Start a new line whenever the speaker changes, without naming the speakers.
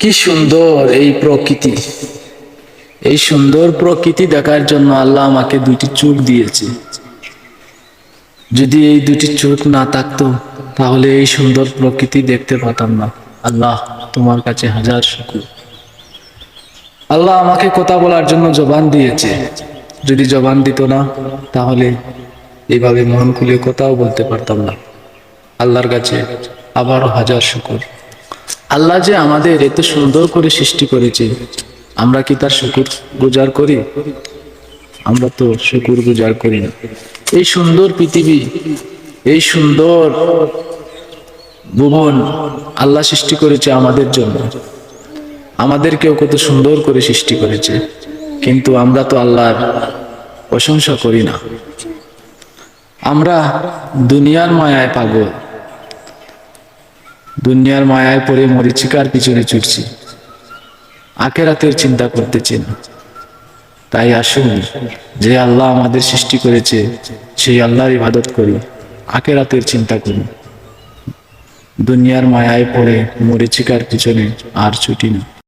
কি সুন্দর এই প্রকৃতি! এই সুন্দর প্রকৃতি দেখার জন্য আল্লাহ আমাকে দুইটি চোখ দিয়েছে। যদি এই দুটি চোখ না থাকতো তাহলে এই সুন্দর প্রকৃতি দেখতে পেতাম না। আল্লাহ, তোমার কাছে হাজার শুকর। আল্লাহ আমাকে কথা বলার জন্য জবান দিয়েছে। যদি জবান দিত না তাহলে এইভাবে মন খুলে কথাও বলতে পারতাম না। আল্লাহর কাছে আবারও হাজার শুকর। আল্লাহ যে আমাদের এত সুন্দর করে সৃষ্টি করেছে, আমরা কি তার শুকর গুজার করি? আমরা তো শুকর গুজার করি না। এই সুন্দর পৃথিবী, এই সুন্দর ভুবন আল্লাহ সৃষ্টি করেছে আমাদের জন্য। আমাদেরকেও কত সুন্দর করে সৃষ্টি করেছে, কিন্তু আমরা তো আল্লাহর প্রশংসা করি না। আমরা দুনিয়ার মায়ায় পাগল, দুনিয়ার মায়ায় পড়ে মরীচিকার পিছনে ছুটছি, আখিরাতের চিন্তা করতেছি না। তাই আসুন, যে আল্লাহ আমাদের সৃষ্টি করেছে সেই আল্লাহর ইবাদত করি, আখিরাতের চিন্তা করি। দুনিয়ার মায়ায় পড়ে মরীচিকার পিছনে আর ছুটি না।